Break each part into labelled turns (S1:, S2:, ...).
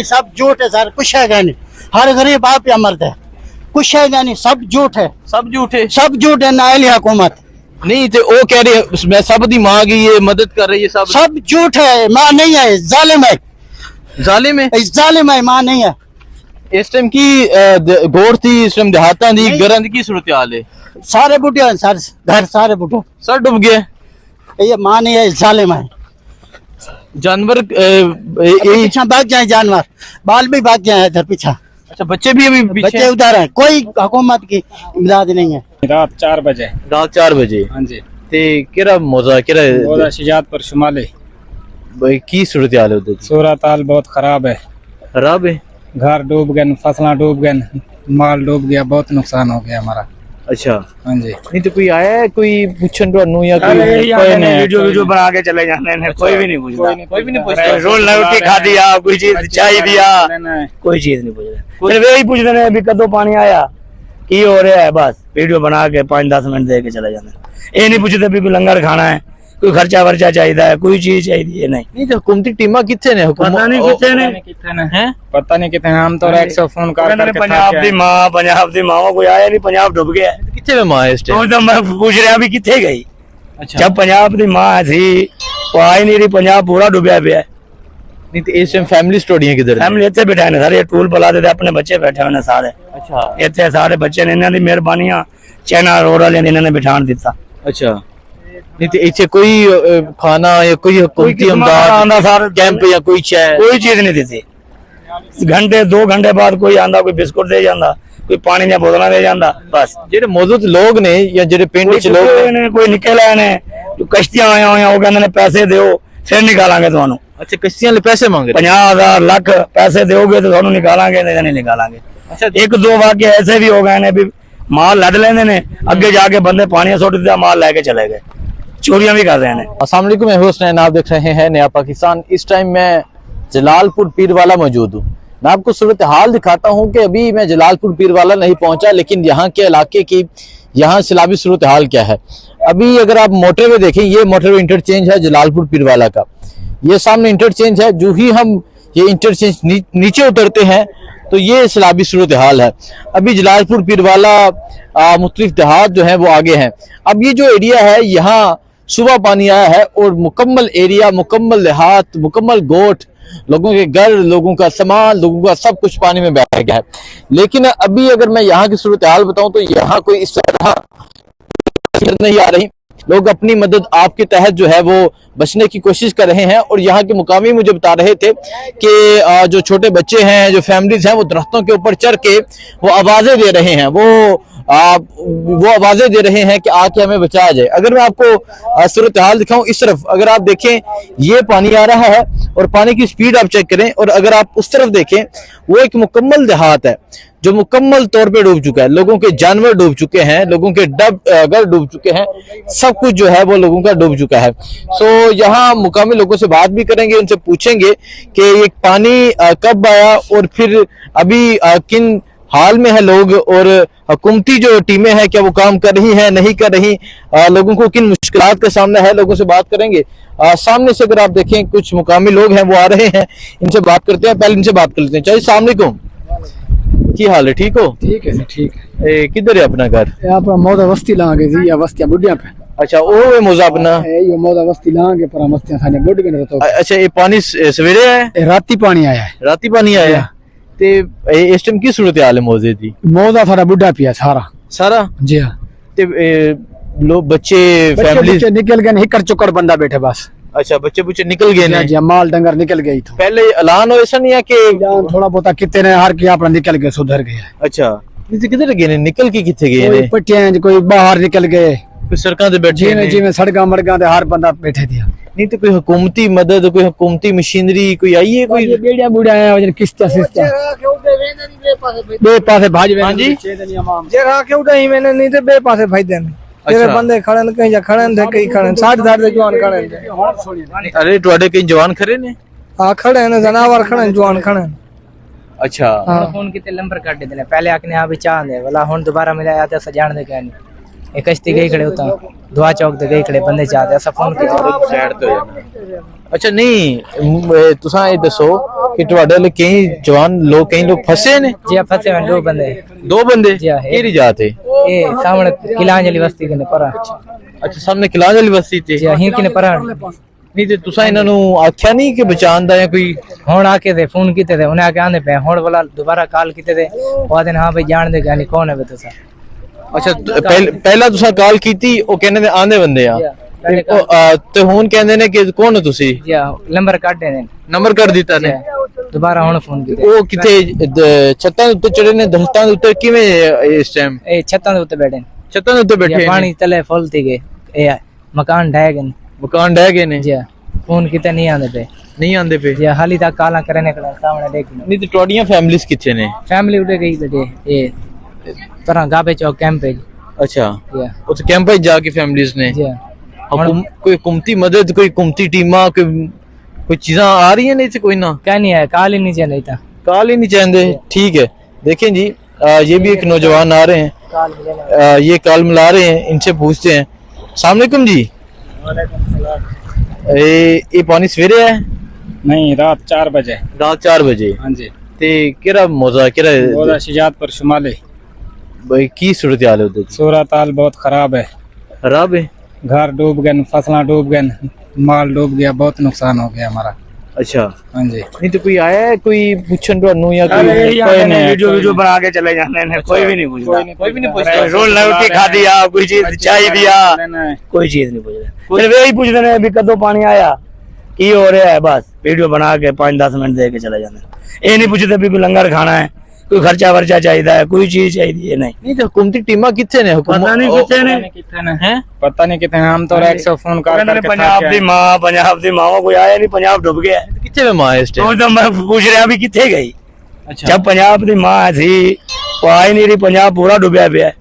S1: सब झूठ है सर, कुछ है नहीं। हर गरीब आप या मर्द है, कुछ है नहीं, सब झूठ है,
S2: सब झूठे
S1: सब झूठ है। नाइली हुकूमत
S2: नहीं थे, वो कह रहे मैं सब दी मां की ये मदद कर रही है,
S1: सब झूठ है। माँ नहीं है, जालिम है,
S2: जालिम है।
S1: जालिम है, माँ नहीं है।
S2: इस टाइम की गौर थी, इस टाइम देहाता दी गरंद की सूरत हाल है।
S1: सारे बूटे हैं सर, घर सारे बूटे,
S2: सर डूब गए।
S1: ये माँ नहीं है, जालिम है।
S2: जानवर
S1: पीछा भाग जाए जानवर, बाल भी भाग जाए इधर पीछा।
S2: अच्छा, बच्चे भी अभी पीछे
S1: बच्चे उधर है, कोई हुकूमत की इमदाद नहीं है।
S3: रात 4 बजे।
S2: रात 4 बजे
S3: हाँ जी।
S2: ते केरा मौजा केरा
S3: मौजा शिजातपुर शुमाली।
S2: भाई की सूरत हाल है उधर?
S3: सूरत हाल बहुत खराब है,
S2: खराब है।
S3: घर डूब गए, फसला डूब गए, माल डूब गया, बहुत नुकसान हो गया हमारा।
S2: अच्छा,
S3: हाँ जी।
S2: नहीं तो कोई आया है कोई पूछन तो या कोई
S4: वीडियो बना के चले जाते हैं। कोई भी नहीं पूछता,
S2: कोई भी नहीं पूछता।
S4: रोल रोटी खा दिया, कोई चीज चाय दिया, कोई चीज नहीं पूछ रहे। सिर्फ यही पूछते हैं अभी कदों पानी आया, की हो रहा है, बस वीडियो बना के 5-10 मिनट दे के चले जाते हैं। ये नहीं पूछते भी लंगर खाना है, कोई खर्चा वर्चा चाहिए, कोई चीज चाहिए नहीं
S2: तो हुकूमती टीमा कितने ने?
S4: पता नहीं कितने ने,
S3: पता नहीं कितने। हम तो 100 फोन कर
S4: पंजाब दी माँ कोई आया नहीं, पंजाब डूब गया।
S2: कितने में माँ है इस टाइम?
S4: तो मैं पूछ रहा अभी कितने गई।
S2: अच्छा,
S4: जब पंजाब दी माँ थी वो आई नहीं रही, पंजाब पूरा डूबया पिया।
S2: नहीं तो इस टाइम फैमिली स्टोरी है किधर?
S4: फैमिली इतने बैठे ने सारे, टूल पला देते, अपने बच्चे बैठे हुए ने सारे।
S2: अच्छा,
S4: इतने सारे बच्चे ने, इन्होंने मेहरबानी चाइना रोड वाले ने इन्होंने बिठान दिता।
S2: अच्छा, नहीं तो इसे कोई खाना या कोई हुकूमती इमदाद कैंप या कोई
S4: कोई चीज नहीं देती। घंटे 2 घंटे बाद कोई आंदा, कोई बिस्कुट दे जाता, कोई पानी दी बोतल दे जाता, बस।
S2: जेडे मौजूद लोग ने या जेडे पिंड च लोग
S4: ने, कोई निकल आए ने, कश्तियां आया हुई, वो कहते पैसे दो फिर निकालांगे तुहानू।
S2: अच्छा, कश्तियां ले पैसे मांग रहे?
S4: 50,000 लाख पैसे दोगे तो तुहानू निकालांगे, नहीं निकालांगे।
S2: अच्छा,
S4: 1-2 वाक्य ऐसे भी हो गए ने भी माल लद लेंदे ने, अगे जाके बंदे पानी सुट दिया, माल लेके चले गए, चोरियां भी कर रहे हैं।
S2: अस्सलाम वालेकुम, मैं हुसैन, आप देख रहे हैं नया पाकिस्तान। इस टाइम मैं जलालपुर पीरवाला मौजूद हूँ। मैं आपको सूरत हाल दिखाता हूँ कि अभी मैं जलालपुर पीरवाला नहीं पहुंचा, लेकिन यहाँ के इलाके की यहाँ सैलाबी सूरत हाल क्या है। अभी अगर आप मोटरवे देखें, ये मोटरवे इंटरचेंज है जलालपुर पीरवाला का, ये सामने इंटरचेंज है। जो ही हम ये इंटरचेंज नीचे उतरते हैं तो ये सैलाबी सूरत हाल है। अभी जलालपुर पीरवाला मुख्तलिफ देहात जो है वो आगे हैं। अब ये जो एरिया है, यहाँ सुबह पानी आया है और मुकम्मल एरिया, मुकम्मल देहात, मुकम्मल गोठ, लोगों के घर, लोगों का सामान, लोगों का सब कुछ पानी में बह गया है। लेकिन अभी अगर मैं यहाँ की सूरत हाल बताऊं तो यहाँ कोई इस तरह नहीं आ रही। लोग अपनी मदद आपके तहत जो है वो बचने की कोशिश कर रहे हैं। और यहाँ के मुकामी मुझे बता रहे थे कि जो छोटे बच्चे हैं, जो फैमिलीज हैं, वो दरख्तों के ऊपर चढ़ के वो आवाजें दे रहे हैं, वो आवाजें दे रहे हैं कि आके हमें बचाया जाए। अगर मैं आपको सूरत हाल दिखाऊं, इस तरफ अगर आप देखें ये पानी आ रहा है और पानी की स्पीड आप चेक करें, और अगर आप उस तरफ देखें वो एक मुकम्मल देहात है जो मुकम्मल तौर पे डूब चुका है। लोगों के जानवर डूब चुके हैं, लोगों के घर डूब चुके हैं, सब कुछ जो है वो लोगों का डूब चुका है। सो यहाँ मुकामी लोगों से बात भी करेंगे, उनसे पूछेंगे कि ये पानी कब आया और फिर अभी किन हाल में है लोग, और हुकूमती जो टीमें हैं क्या वो काम कर रही हैं, नहीं कर रही, लोगों को किन मुश्किलात का सामना है, लोगों से बात करेंगे। सामने से अगर आप देखें कुछ मुकामी लोग हैं वो आ रहे हैं, इनसे बात करते हैं। पहले इनसे बात कर लेते हैं। चाहिए अस्सलाम वालेकुम, की हाल है? ठीक हो?
S3: ठीक है, ठीक है।
S2: किधर है अपना घर?
S3: आप मौजा वस्ती लागे जी, या वस्तिया बुढ़िया पे।
S2: अच्छा, वो मौजा अपना
S3: ये मौजा वस्ती लागे पर वस्तिया थाने बुढ़ के रहतो।
S2: अच्छा, ये पानी सवेरे है?
S3: राती पानी आया है।
S2: राती पानी आया ते इस टाइम की सूरत हाल है मौजे दी? मौजा
S3: थारा बुढ़ा पिया सारा
S2: जी हाँ। ते लोग बच्चे फैमिली
S3: निकल गए, हिकर चुकर बंदा बैठे बस।
S2: अच्छा, बच्चे निकल गए ना?
S3: जी, माल डंगर निकल गई। तो
S2: पहले ऐलान हो ऐसा नहीं है कि
S3: थोड़ा बहुत कितने ने हार किया अपना निकल गए, सुधर गए।
S2: अच्छा, किधर गए ने? निकल के किथे गए ने?
S3: पट्टियां कोई बाहर निकल गए,
S2: कोई सड़कों पे बैठे ने,
S3: जी में सड़का मड़का हर बंदा बैठे थे।
S2: नहीं तो कोई हुकूमती मदद, कोई हुकूमती मशीनरी कोई आई है? कोई
S3: बेड़िया बुढ़ा आया किस्ता सिस्ता बे पासे भाज।
S2: हां जी,
S3: जगह के उड़ाई मैंने नहीं थे बे पासे भाई देने। तेरे बंदे खड़े ने, कहीं जा खड़े थे, कहीं खड़े 60 दे जवान खड़े थे।
S2: अरे ਤੁਹਾਡੇ कहीं जवान खड़े ने?
S3: हां, खड़े ने, जनावर खड़े, जवान खड़े।
S2: अच्छा,
S5: फोन कितने नंबर काट देते पहले आखने आ भी चाह दे वाला हुन दोबारा मिला आते सजान दे कहनी एक कश्ती गई खड़े होता दुआ चौक दे गई खड़े बंदे चाहते ऐसा फोन के
S2: साइड तो अच्छा नहीं तुसा ये दसो कि ਤੁਹਾਡੇ ਲਈ ਕਈ ਜਵਾਨ ਲੋਕ ਕਈ ਲੋਕ ਫਸੇ ਨੇ
S5: जी हाँ, फंसे हुए हैं, 2 बंदे।
S2: ਦੋ ਬੰਦੇ
S5: जी हाँ,
S2: ਕਿਹੜੀ ਜਾਤ ਹੈ
S5: ये सामने किलांजलि बस्ती के परा।
S2: ਅੱਛਾ ਸਾਹਮਣੇ ਕਿਲਾਂ ਵਾਲੀ ਬਸਤੀ ਤੇ
S5: जी हाँ, ही किने परा।
S2: ਨਹੀਂ ਤੇ ਤੁਸੀਂ ਇਹਨਾਂ ਨੂੰ ਆਖਿਆ ਨਹੀਂ ਕਿ ਬਚਾਉਣ ਦਾ ਜਾਂ ਕੋਈ
S5: ਹੁਣ ਆਕੇ ਦੇ ਫੋਨ ਕੀਤੇ ਤੇ ਉਹਨੇ ਆਕੇ ਆਂਦੇ ਪਏ ਹੁਣ ਵਾਲਾ ਦੁਬਾਰਾ ਕਾਲ ਕੀਤੇ ਤੇ ਉਹ ਦਿਨ ਹਾਂ ਬਈ ਜਾਣ ਦੇ ਗਾਨੀ ਕੌਣ ਹੈ ਬਈ ਤੁਸੀਂ।
S2: ਅੱਛਾ ਪਹਿਲਾਂ ਤੁਸੀਂ ਕਾਲ ਕੀਤੀ ਉਹ ਕਹਿੰਦੇ ਨੇ ਆਂਦੇ ਬੰਦੇ ਆ ਤੇ ਹੁਣ ਕਹਿੰਦੇ ਨੇ ਕਿ ਕੌਣ ਹੋ ਤੁਸੀਂ
S5: ਜੀ ਹਾਂ, ਨੰਬਰ ਕੱਢੇ ਨੇ।
S2: ਨੰਬਰ ਕਰ ਦਿੱਤਾ ਨੇ
S5: ਦੁਬਾਰਾ ਹੁਣ ਫੋਨ ਕੀਤਾ।
S2: ਉਹ ਕਿਤੇ ਛੱਤਾਂ ਦੇ ਉੱਤੇ ਚੜੇ ਨੇ ਦਸਤਾਂ ਦੇ ਉੱਤੇ ਕਿਵੇਂ ਇਸ ਟਾਈਮ
S5: ਇਹ ਛੱਤਾਂ ਦੇ ਉੱਤੇ ਬੈਠੇ ਨੇ।
S2: ਛੱਤਾਂ ਦੇ ਉੱਤੇ ਬੈਠੇ
S5: ਜੀ
S2: ਨੇ
S5: ਪਾਣੀ ਤਲੇ ਫੁੱਲ ਤੀ ਗਏ ਇਹ ਮਕਾਨ ਢਹਿ ਗਏ ਨੇ।
S2: ਮਕਾਨ ਡਹਿ ਗਏ ਨੇ
S5: ਜੀ ਹਾਂ, ਫੋਨ ਕੀਤੇ ਨਹੀਂ ਆਂਦੇ ਪਏ।
S2: ਨਹੀਂ ਆਂਦੇ ਪਏ
S5: ਜੀ ਹਾਂ, ਹਾਲੀ ਤੱਕ ਕਾਲਾਂ ਕਰਨੇ ਖੜਾ ਸਾਹਮਣੇ ਦੇਖ
S2: ਨਹੀਂ ਤੇ ਤੁਹਾਡੀਆਂ ਫੈਮਿਲੀਜ਼ ਕਿੱਥੇ ਨੇ
S5: ਫੈਮਿਲੀ ਉੱਡੇ ਗਈ ਤੇ ਇਹ ਤਰ੍ਹਾਂ ਗਾਬੇ ਚੌਕ ਕੈਂਪ ਹੈ।
S2: ਅੱਛਾ
S5: ਜੀ ਹਾਂ,
S2: ਉੱਥੇ ਕੈਂਪ ਵਿੱਚ ਜਾ ਕੇ ਫੈਮਿਲੀਜ਼ ਨੇ
S5: ਜੀ ਹਾਂ।
S2: ਕੋਈ हुकूमती मदद कोई हुकूमती टीमा कोई चीज़ां आ रही हैं नहीं से कोई ना
S5: क्या नहीं है, काल ही नहीं चाहिए नहीं था।
S2: कॉल ही नहीं चाहते ठीक है देखें जी ये भी एक नौजवान आ रहे हैं ये कॉल मिला रहे हैं इनसे पूछते हैं अस्सलाम वालेकुम जी ये पानी सवेरे है
S6: नहीं रात 4 बजे
S2: रात 4 बजे
S6: हाँ जी
S2: ते केरा मौजा केरा
S6: बहुत शिजात पर शुमाले
S2: भाई की सूरत हाल है उधर
S6: सूरत हाल बहुत खराब है
S2: खराब है
S6: घर डूब गए फसला डूब गए माल डूब गया बहुत नुकसान हो गया हमारा
S2: अच्छा
S6: हाँ जी
S2: नहीं तो कोई आया है कोई पूछन ਤੁਹਾਨੂੰ या कोई
S4: कोई नहीं वीडियो बना के चले जाते हैं कोई भी नहीं पूछता
S2: कोई भी नहीं पूछता
S4: रोल रोटी खा दिया कोई चीज चाय दिया कोई चीज नहीं पूछता सिर्फ यही पूछते हैं अभी कदों पानी आया की हो रहा है बस वीडियो बना के 5-10 मिनट दे के चले जाते हैं ये नहीं पूछते भी कोई लंगर खाना है कोई खर्चा वर्चा चाहिए कोई चीज चाहिए नहीं
S2: नहीं तो हुकूमती टीमा कितने ने
S4: पता नहीं कितने ने
S6: हैं पता नहीं कितने हम तो 100 फोन कर करके
S4: पंजाब दी माँ कोई आया नहीं पंजाब डूब गया
S2: कितने में माँ है इस टाइम
S4: तो मैं पूछ रहा अभी कितने गई
S2: अच्छा
S4: जब पंजाब दी माँ थी वो आई नहीं रही पंजाब पूरा डूबया पिया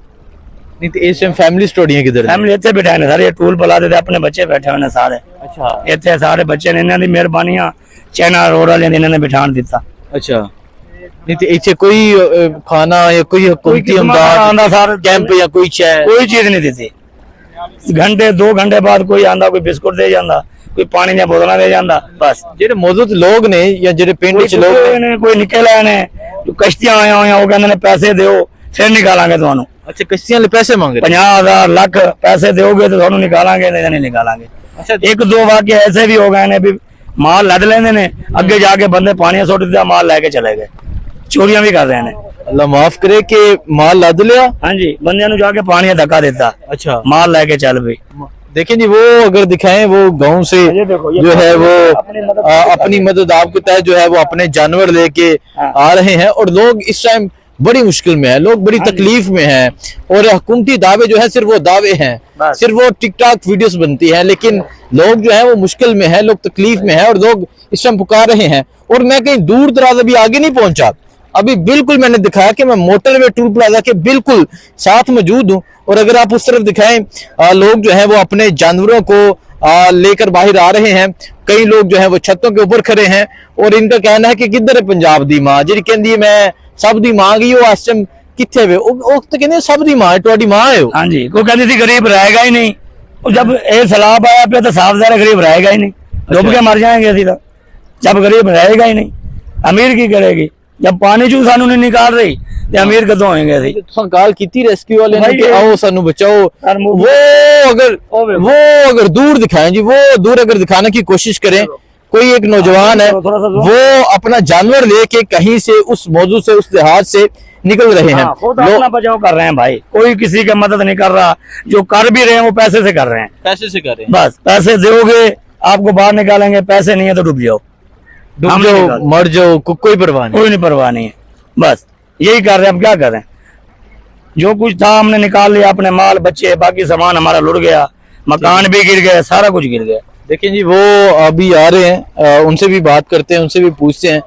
S2: नहीं तो इस टाइम फैमिली स्टोरी किधर
S4: फैमिली इतने बैठे ने सारे टूल पला देते अपने बच्चे बैठे हुए ने सारे
S2: अच्छा
S4: इतने सारे बच्चे ने इन्होंने मेहरबानी चाइना रोड वाले ने इन्होंने बिठान दिता
S2: अच्छा नहीं तो इसे कोई खाना या कोई हुकूमती इमदाद कैंप या कोई चाय
S4: कोई चीज नहीं देती घंटे 2 घंटे बाद कोई आंदा कोई बिस्कुट दे जाता कोई पानी दी बोतल दे जाता बस
S2: जेडे मौजूद लोग ने या जेडे पिंड च लोग
S4: ने कोई निकल आए ने कश्तियां आए हुए वो कहते ने पैसे दो फिर निकालांगे तुहानू
S2: अच्छा कश्तियां ले पैसे मांग रहे
S4: 50,000 लाख पैसे दोगे तो तुहानू निकालांगे नहीं निकालांगे
S2: अच्छा
S4: 1-2 वाक्य ऐसे भी हो गए ने भी माल लद लेंदे ने अगे जाके बंदे पानी सुट दिया माल लेके चले गए चोरियां भी कर रहे हैं
S2: अल्लाह माफ करे कि माल लद लिया
S4: हाँ जी बंदे नु जाके पानी धक्का देता
S2: अच्छा
S4: माल लेके चल भी
S2: देखें जी वो अगर दिखाएं वो गांव से जो है वो अपनी मदद आपके तहत जो है वो अपने जानवर लेके आ रहे हैं और लोग इस टाइम बड़ी मुश्किल में है लोग बड़ी तकलीफ में हैं और हुकूमती दावे जो है सिर्फ वो दावे हैं सिर्फ वो टिकटॉक वीडियोस बनती है लेकिन लोग जो है वो मुश्किल में है लोग तकलीफ में है और लोग इस टाइम पुकार रहे हैं और मैं कहीं दूर दराज अभी आगे नहीं पहुंचा अभी बिल्कुल मैंने दिखाया कि मैं मोटरवे टूल प्लाजा के बिल्कुल साथ मौजूद हूँ और अगर आप उस तरफ दिखाएं लोग जो है वो अपने जानवरों को लेकर बाहर आ रहे हैं कई लोग जो है वो छतों के ऊपर खड़े हैं और इनका कहना है कि किधर है पंजाब दी मां जी कहती है मैं सब दी मां गई वो इस टाइम किथे वे तो कहते सब दी मां है तुम्हारी मां है
S4: हाँ जी कोई कहती थी गरीब रहेगा ही नहीं और जब ये सैलाब आया पे तो साफ ज़ाहिर गरीब रहेगा ही नहीं डूब के मर जाएंगे अभी तो जब गरीब रहेगा ही नहीं अमीर की करेगी जब पानी चू सानू नहीं निकाल रही तो अमीर कदों होएंगे असी
S2: कॉल की रेस्क्यू वाले ने कि आओ सानू बचाओ वो अगर दूर दिखाएं जी वो दूर अगर दिखाने की कोशिश करें कोई एक नौजवान है वो अपना जानवर लेके कहीं से उस मौजू से उस देहात से निकल रहे हैं
S4: लोग बचाव कर रहे हैं भाई कोई किसी की मदद नहीं कर रहा जो कर भी रहे हैं वो पैसे से कर रहे हैं
S2: पैसे से कर रहे हैं
S4: बस पैसे दोगे आपको बाहर निकालेंगे पैसे नहीं है तो डूब जाओ
S2: मर जाओ कोई परवाह नहीं
S4: कोई नहीं परवाह नहीं है बस यही कर रहे हैं अब क्या कर रहे हैं जो कुछ था हमने निकाल लिया अपने माल बच्चे बाकी सामान हमारा लुट गया मकान भी गिर गया सारा कुछ गिर गया
S2: देखिए जी वो अभी आ रहे हैं उनसे भी बात करते हैं उनसे भी पूछते हैं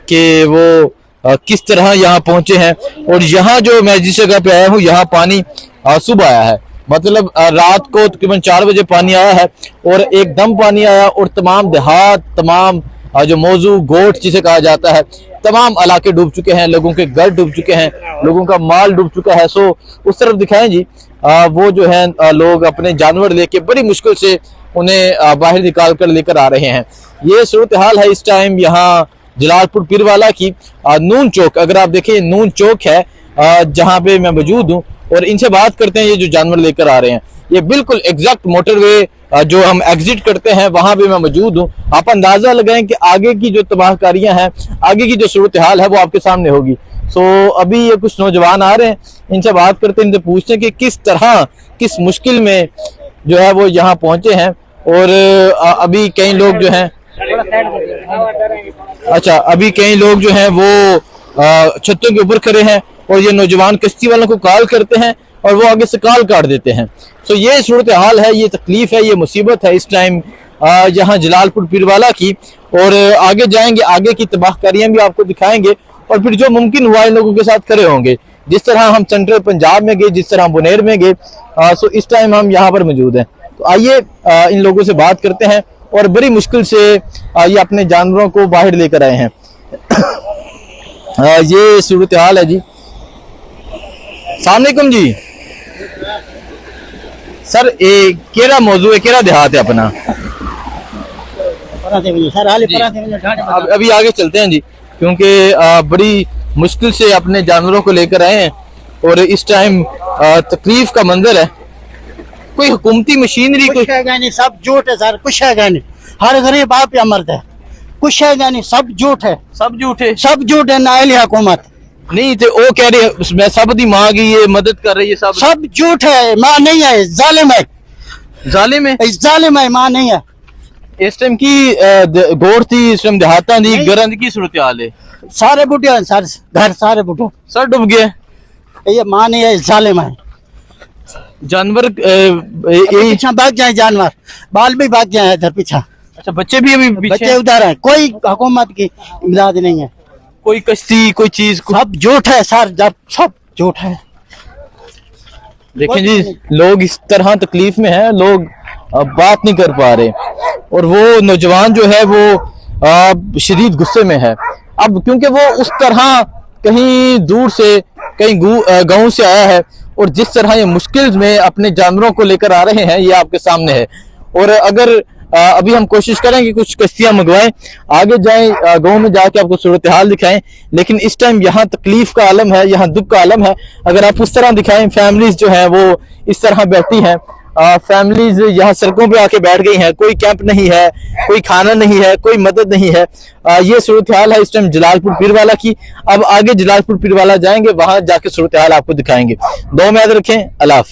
S2: कि वो किस तरह यहाँ पहुंचे हैं और यहाँ जो मैं जिस जगह पे आया हूँ यहाँ पानी सुबह आया है मतलब रात को तकरीबन 4 बजे पानी आया है और एकदम पानी आया और तमाम देहात तमाम जो मौजू गोट जिसे कहा जाता है, तमाम इलाके डूब चुके हैं, लोगों के घर डूब चुके हैं, लोगों का माल डूब चुका है। सो उस तरफ दिखाएं जी, वो जो है लोग अपने जानवर लेके बड़ी मुश्किल से उन्हें बाहर निकाल कर लेकर आ रहे हैं। ये सूरत हाल है इस टाइम यहाँ जलालपुर पीरवाला की नून चौक। अगर आप देखें नून चौक है जहाँ पे मैं मौजूद हूँ, और इनसे बात करते हैं ये जो जानवर लेकर आ रहे हैं। ये बिल्कुल एग्जैक्ट मोटरवे जो हम एग्जिट करते हैं वहां पे मैं मौजूद हूँ। आप अंदाजा लगाएं कि आगे की जो तबाहकारियां हैं, आगे की जो सूरत हाल है वो आपके सामने होगी। सो अभी ये कुछ नौजवान आ रहे हैं, इनसे बात करते हैं, इनसे पूछते हैं कि किस तरह किस मुश्किल में जो है वो यहाँ पहुंचे हैं। और अभी कई लोग जो हैं, अच्छा अभी कई लोग जो हैं वो छतों के ऊपर खड़े हैं, और ये नौजवान कश्ती वालों को कॉल करते हैं और वो आगे से कॉल काट देते हैं। सो ये सूरत हाल है, ये तकलीफ है, ये मुसीबत है इस टाइम यहाँ जलालपुर पीरवाला की। और आगे जाएंगे, आगे की तबाहकारियां भी आपको दिखाएंगे, और फिर जो मुमकिन हुआ इन लोगों के साथ खड़े होंगे। जिस तरह हम सेंट्रल पंजाब में गए, जिस तरह हम बुनेर में गए, सो इस टाइम हम यहाँ पर मौजूद हैं। तो आइए इन लोगों से बात करते हैं, और बड़ी मुश्किल से ये अपने जानवरों को बाहर लेकर आए हैं। ये सूरत हाल है जी। अस्सलाम वालेकुम जी। सर केरा मौजू है, केरा देहात है अपना? अभी आगे चलते हैं जी, क्योंकि बड़ी मुश्किल से अपने जानवरों को लेकर आए हैं, और इस टाइम तकलीफ का मंजर है। कोई हुकूमती मशीनरी
S1: कुछ है नहीं, सब झूठ है सर, कुछ है नहीं। हर गरीब आप या मर्द है, कुछ है नहीं, सब झूठ है,
S2: सब झूठे,
S1: सब झूठ है। नाइल हुकूमत
S2: नहीं थे वो कह रहे मैं सब दी माँ की ये मदद कर रही है,
S1: सब झूठ है। माँ नहीं है, जालिम है,
S2: जालिम है,
S1: जालिम है, माँ नहीं है।
S2: इस टाइम की गोड़ थी, इस टाइम देहाता दी गरंद की सूरत हाल है।
S1: सारे बुढ़े हैं सर, घर सारे बुढ़े,
S2: सर डूब गए।
S1: ये माँ नहीं है, जालिम है।
S2: जानवर
S1: पीछा भाग जाए जानवर, बाल भी भाग जाए इधर पीछा।
S2: अच्छा बच्चे भी अभी पीछे
S1: बच्चे उधर है, कोई हुकूमत की इमदाद नहीं है,
S2: कोई कश्ती कोई चीज
S1: सब झूठ है सर, जब सब झूठ है।
S2: देखें जी, लोग इस तरह तकलीफ में हैं, लोग बात नहीं कर पा रहे, और वो नौजवान जो है वो शदीद गुस्से में है। अब क्योंकि वो उस तरह कहीं दूर से, कहीं गांव से आया है, और जिस तरह ये मुश्किल में अपने जानवरों को लेकर आ रहे हैं ये आपके सामने है। और अगर अभी हम कोशिश करें कि कुछ कश्तियां मंगवाएं, आगे जाएं, गांव में जाके आपको सूरत हाल दिखाएं, लेकिन इस टाइम यहाँ तकलीफ का आलम है, यहाँ दुख का आलम है। अगर आप उस तरह दिखाएं, फैमिलीज जो है वो इस तरह बैठी हैं, फैमिलीज यहाँ सड़कों पे आके बैठ गई हैं, कोई कैंप नहीं है, कोई खाना नहीं है, कोई मदद नहीं है। ये सूरत हाल है इस टाइम जलालपुर पीरवाला की। अब आगे जलालपुर पीरवाला जाएंगे, वहां जाके सूरत हाल आपको दिखाएंगे। दो में याद रखें। अल्लाह हाफिज।